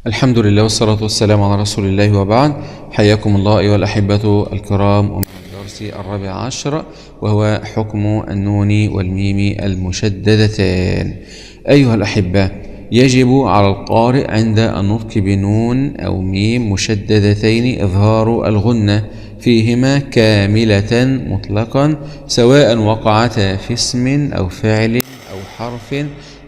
الحمد لله والصلاة والسلام على رسول الله وبعد. حياكم الله أيها الأحبة الكرام ومن الدرس 14 وهو حكم النون والميم المشددتان. أيها الأحبة، يجب على القارئ عند النطق بنون أو ميم مشددتين إظهار الغنة فيهما كاملة مطلقا، سواء وقعتا في اسم أو فعل أو حرف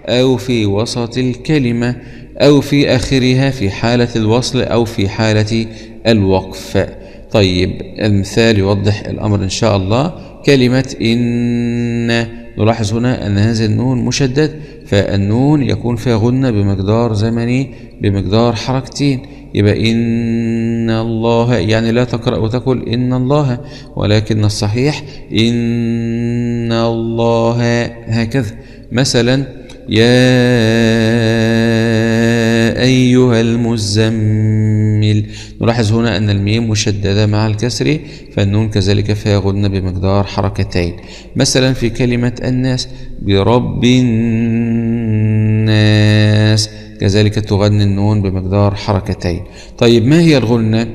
أو في وسط الكلمة أو في آخرها في حالة الوصل أو في حالة الوقف. طيب، المثال يوضح الأمر إن شاء الله. كلمة إن، نلاحظ هنا أن هذا النون مشدد، فالنون يكون فيها غنة بمقدار زمني بمقدار حركتين. يبقى إن الله، يعني لا تقرأ وتقول إن الله، ولكن الصحيح إن الله، هكذا. مثلا يا أيها المزمل، نلاحظ هنا أن الميم مشددة مع الكسر، فالنون كذلك فيها غنة بمقدار حركتين. مثلا في كلمة الناس، برب الناس، كذلك تغني النون بمقدار حركتين. طيب، ما هي الغنة؟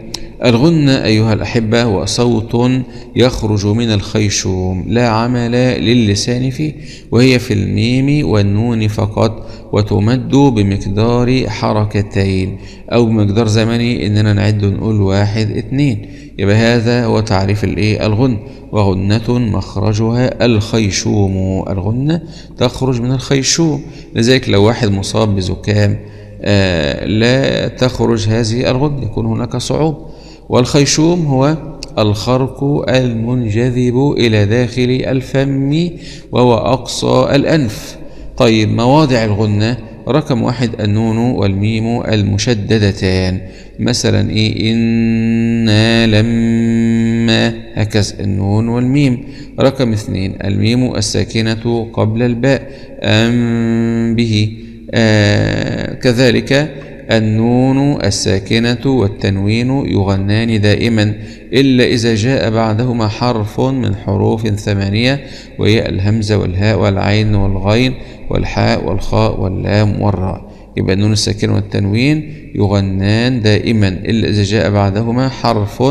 الغنة أيها الأحبة هو صوت يخرج من الخيشوم لا عمل للسان فيه، وهي في الميم والنون فقط، وتمد بمقدار حركتين أو بمقدار زمني، إننا نعد نقول 1 2. يبقى هذا هو تعريف الغنة. وغنة مخرجها الخيشوم، الغنة تخرج من الخيشوم. لذلك لو واحد مصاب بزكام لا تخرج هذه الغنة، يكون هناك صعوبة. والخيشوم هو الخرق المنجذب إلى داخل الفم وهو أقصى الأنف. طيب، مواضع الغنة: رقم 1 النون والميم المشددتان، مثلا إنا لما، هكذا النون والميم. رقم 2 الميم الساكنة قبل الباء، أم به، كذلك النون الساكنة والتنوين يغنان دائما إلا إذا جاء بعدهما حرف من حروف 8، وهي الهمزة والهاء والعين والغين والحاء والخاء واللام والراء. يبقى النون الساكنة والتنوين يغنان دائما إلا إذا جاء بعدهما حرف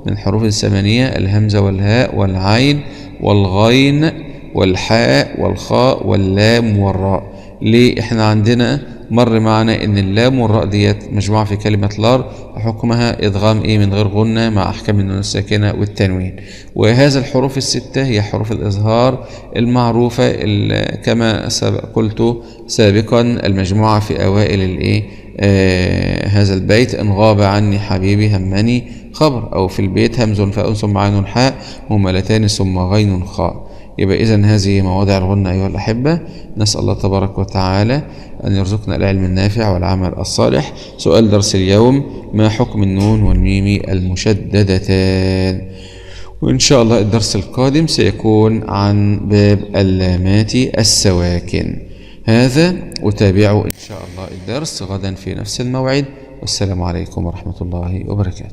من حروف 8، الهمزة والهاء والعين والغين والحاء والخاء واللام والراء. ليه؟ احنا عندنا مر معنا ان اللام والراء ديت مجموعة في كلمة لار، حكمها ادغام من غير غنة مع احكام النون الساكنة والتنوين. وهذا الحروف الستة هي حروف الاظهار المعروفة كما قلت سابقا، المجموعة في اوائل هذا البيت: ان غاب عني حبيبي همني خبر، او في البيت همز فاء ثم عين حاء مهملتان ثم غين خاء. يبقى إذن هذه مواضع الغنة أيها الأحبة. نسأل الله تبارك وتعالى أن يرزقنا العلم النافع والعمل الصالح. سؤال درس اليوم: ما حكم النون والميم المشددتان؟ وإن شاء الله الدرس القادم سيكون عن باب اللامات السواكن. هذا، وتابعوا إن شاء الله الدرس غدا في نفس الموعد. والسلام عليكم ورحمة الله وبركاته.